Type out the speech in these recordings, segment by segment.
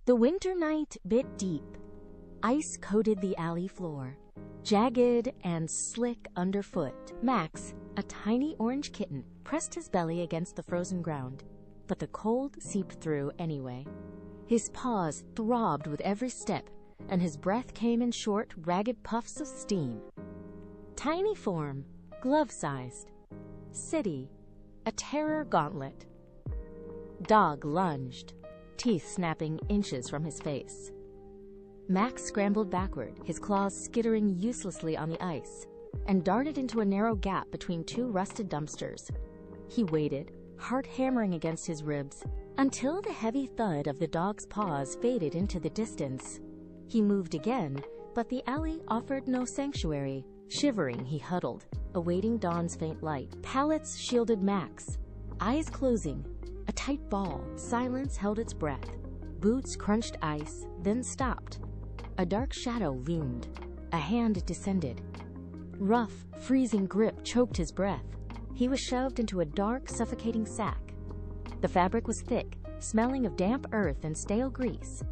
The winter night bit deep. Ice coated the alley floor, jagged and slick underfoot. Max, a tiny orange kitten, pressed his belly against the frozen ground, but the cold seeped through anyway. His paws throbbed with every step, and his breath came in short, ragged puffs of steam. Tiny form, glove-sized. City, a terror gauntlet. Dog lunged, teeth snapping inches from his face. Max scrambled backward, his claws skittering uselessly on the ice, and darted into a narrow gap between two rusted dumpsters. He waited, heart hammering against his ribs, until the heavy thud of the dog's paws faded into the distance. He moved again, but the alley offered no sanctuary. Shivering, he huddled, awaiting dawn's faint light. Pallets shielded Max, eyes closing, a tight ball. Silence held its breath. Boots crunched ice, then stopped. A dark shadow loomed. A hand descended. Rough, freezing grip choked his breath. He was shoved into a dark, suffocating sack. The fabric was thick, smelling of damp earth and stale grease.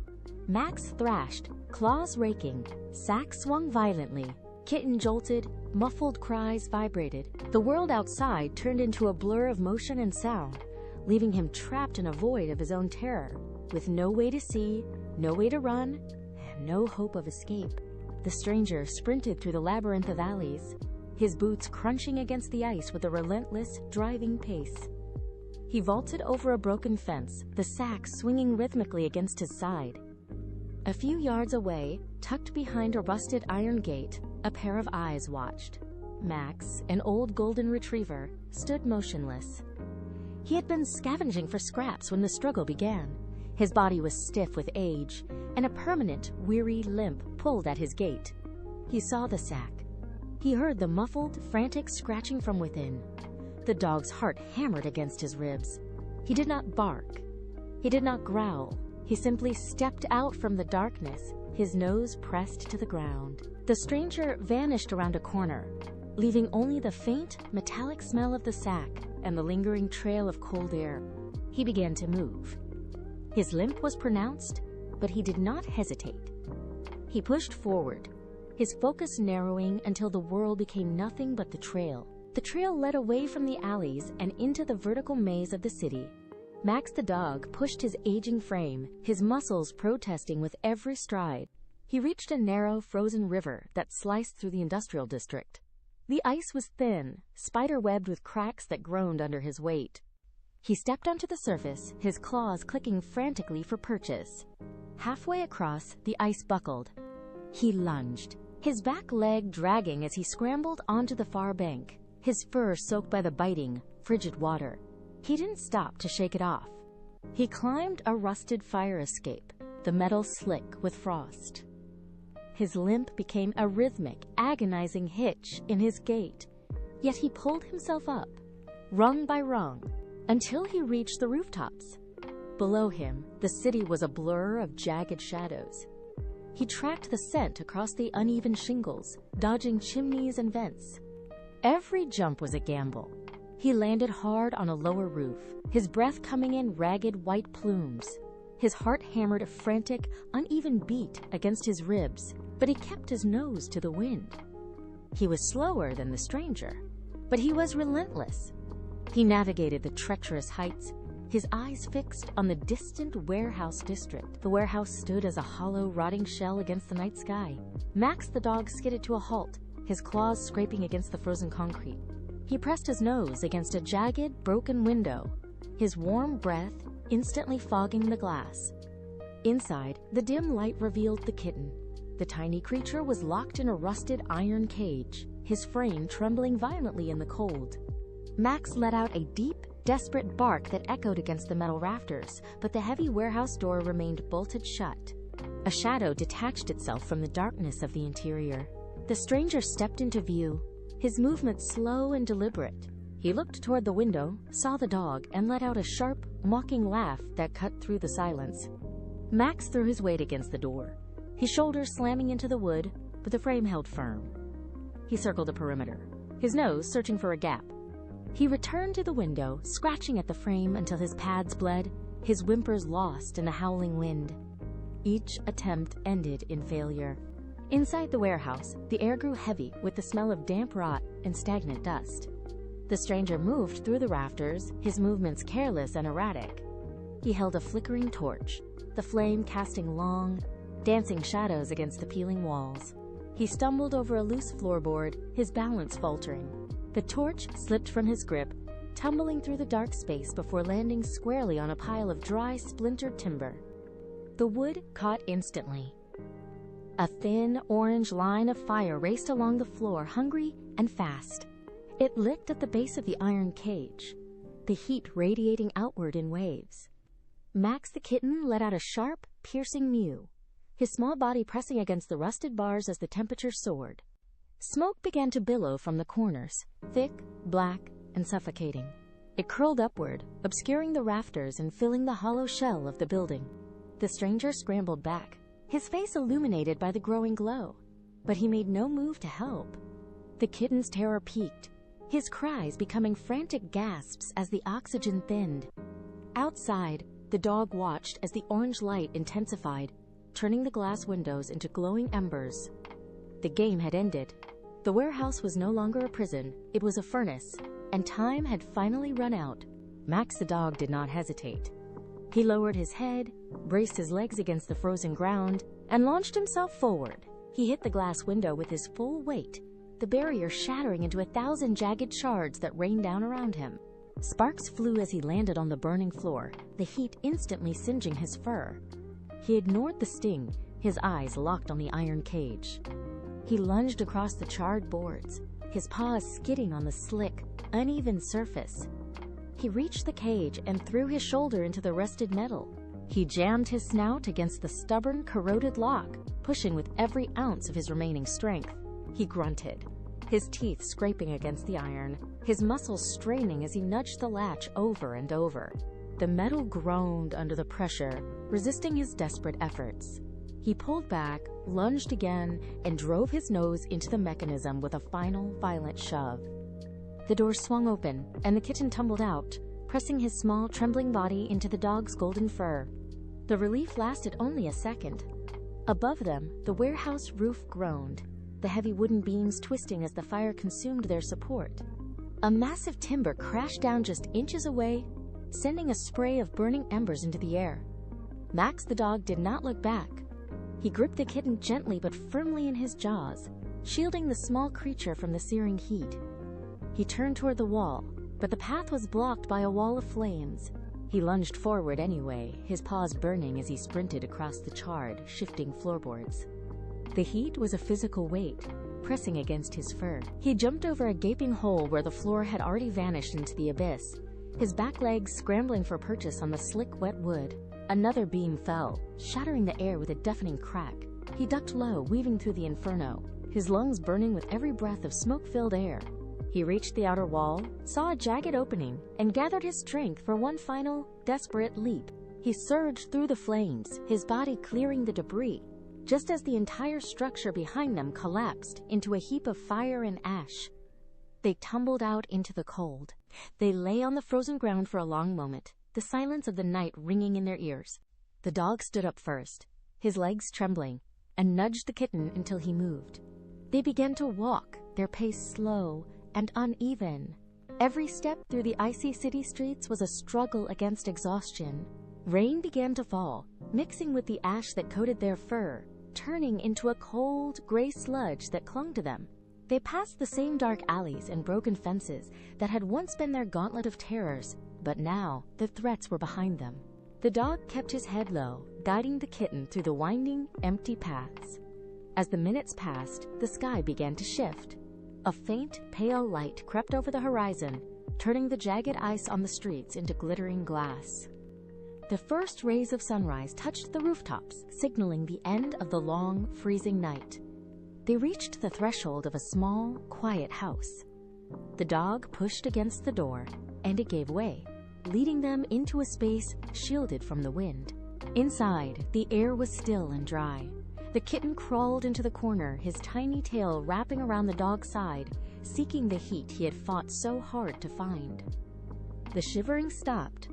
Max thrashed, claws raking. Sack swung violently. Kitten jolted, muffled cries vibrated. The world outside turned into a blur of motion and sound, leaving him trapped in a void of his own terror, with no way to see, no way to run, and no hope of escape. The stranger sprinted through the labyrinth of alleys, his boots crunching against the ice with a relentless, driving pace. He vaulted over a broken fence, the sack swinging rhythmically against his side. A few yards away, tucked behind a rusted iron gate, a pair of eyes watched. Max, an old golden retriever, stood motionless. He had been scavenging for scraps when the struggle began. His body was stiff with age, and a permanent, weary limp pulled at his gait. He saw the sack. He heard the muffled, frantic scratching from within. The dog's heart hammered against his ribs. He did not bark. He did not growl. He simply stepped out from the darkness, his nose pressed to the ground. The stranger vanished around a corner, leaving only the faint, metallic smell of the sack and the lingering trail of cold air. He began to move. His limp was pronounced, but he did not hesitate. He pushed forward, his focus narrowing until the world became nothing but the trail. The trail led away from the alleys and into the vertical maze of the city. Max the dog pushed his aging frame, his muscles protesting with every stride. He reached a narrow, frozen river that sliced through the industrial district. The ice was thin, spider-webbed with cracks that groaned under his weight. He stepped onto the surface, his claws clicking frantically for purchase. Halfway across, the ice buckled. He lunged, his back leg dragging as he scrambled onto the far bank, his fur soaked by the biting, frigid water. He didn't stop to shake it off. He climbed a rusted fire escape, the metal slick with frost. His limp became a rhythmic, agonizing hitch in his gait, yet he pulled himself up, rung by rung, until he reached the rooftops. Below him, the city was a blur of jagged shadows. He tracked the scent across the uneven shingles, dodging chimneys and vents. Every jump was a gamble. He landed hard on a lower roof, his breath coming in ragged white plumes. His heart hammered a frantic, uneven beat against his ribs, but he kept his nose to the wind. He was slower than the stranger, but he was relentless. He navigated the treacherous heights, his eyes fixed on the distant warehouse district. The warehouse stood as a hollow, rotting shell against the night sky. Max the dog skidded to a halt, his claws scraping against the frozen concrete. He pressed his nose against a jagged, broken window, his warm breath instantly fogging the glass. Inside, the dim light revealed the kitten. The tiny creature was locked in a rusted iron cage, his frame trembling violently in the cold. Max let out a deep, desperate bark that echoed against the metal rafters, but the heavy warehouse door remained bolted shut. A shadow detached itself from the darkness of the interior. The stranger stepped into view, his movements slow and deliberate. He looked toward the window, saw the dog, and let out a sharp, mocking laugh that cut through the silence. Max threw his weight against the door, his shoulders slamming into the wood, but the frame held firm. He circled the perimeter, his nose searching for a gap. He returned to the window, scratching at the frame until his pads bled, his whimpers lost in the howling wind. Each attempt ended in failure. Inside the warehouse, the air grew heavy with the smell of damp rot and stagnant dust. The stranger moved through the rafters, his movements careless and erratic. He held a flickering torch, the flame casting long, dancing shadows against the peeling walls. He stumbled over a loose floorboard, his balance faltering. The torch slipped from his grip, tumbling through the dark space before landing squarely on a pile of dry, splintered timber. The wood caught instantly. A thin, orange line of fire raced along the floor, hungry and fast. It licked at the base of the iron cage, the heat radiating outward in waves. Max the kitten let out a sharp, piercing mew, his small body pressing against the rusted bars as the temperature soared. Smoke began to billow from the corners, thick, black, and suffocating. It curled upward, obscuring the rafters and filling the hollow shell of the building. The stranger scrambled back, his face illuminated by the growing glow, but he made no move to help. The kitten's terror peaked, his cries becoming frantic gasps as the oxygen thinned. Outside, the dog watched as the orange light intensified, turning the glass windows into glowing embers. The game had ended. The warehouse was no longer a prison, it was a furnace, and time had finally run out. Max the dog did not hesitate. He lowered his head, braced his legs against the frozen ground, and launched himself forward. He hit the glass window with his full weight, the barrier shattering into 1,000 jagged shards that rained down around him. Sparks flew as he landed on the burning floor, the heat instantly singeing his fur. He ignored the sting, his eyes locked on the iron cage. He lunged across the charred boards, his paws skidding on the slick, uneven surface. He reached the cage and threw his shoulder into the rusted metal. He jammed his snout against the stubborn, corroded lock, pushing with every ounce of his remaining strength. He grunted, his teeth scraping against the iron, his muscles straining as he nudged the latch over and over. The metal groaned under the pressure, resisting his desperate efforts. He pulled back, lunged again, and drove his nose into the mechanism with a final, violent shove. The door swung open, and the kitten tumbled out, pressing his small, trembling body into the dog's golden fur. The relief lasted only a second. Above them, the warehouse roof groaned, the heavy wooden beams twisting as the fire consumed their support. A massive timber crashed down just inches away, sending a spray of burning embers into the air. Max the dog did not look back. He gripped the kitten gently but firmly in his jaws, shielding the small creature from the searing heat. He turned toward the wall, but the path was blocked by a wall of flames. He lunged forward anyway, his paws burning as he sprinted across the charred, shifting floorboards. The heat was a physical weight, pressing against his fur. He jumped over a gaping hole where the floor had already vanished into the abyss, his back legs scrambling for purchase on the slick, wet wood. Another beam fell, shattering the air with a deafening crack. He ducked low, weaving through the inferno, his lungs burning with every breath of smoke-filled air. He reached the outer wall, saw a jagged opening, and gathered his strength for one final, desperate leap. He surged through the flames, his body clearing the debris, just as the entire structure behind them collapsed into a heap of fire and ash. They tumbled out into the cold. They lay on the frozen ground for a long moment, the silence of the night ringing in their ears. The dog stood up first, his legs trembling, and nudged the kitten until he moved. They began to walk, their pace slow and uneven. Every step through the icy city streets was a struggle against exhaustion. Rain began to fall, mixing with the ash that coated their fur, turning into a cold, gray sludge that clung to them. They passed the same dark alleys and broken fences that had once been their gauntlet of terrors, but now the threats were behind them. The dog kept his head low, guiding the kitten through the winding, empty paths. As the minutes passed, the sky began to shift. A faint, pale light crept over the horizon, turning the jagged ice on the streets into glittering glass. The first rays of sunrise touched the rooftops, signaling the end of the long, freezing night. They reached the threshold of a small, quiet house. The dog pushed against the door, and it gave way, leading them into a space shielded from the wind. Inside, the air was still and dry. The kitten crawled into the corner, his tiny tail wrapping around the dog's side, seeking the heat he had fought so hard to find. The shivering stopped.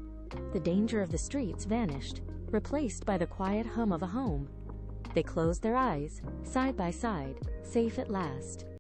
The danger of the streets vanished, replaced by the quiet hum of a home. They closed their eyes, side by side, safe at last.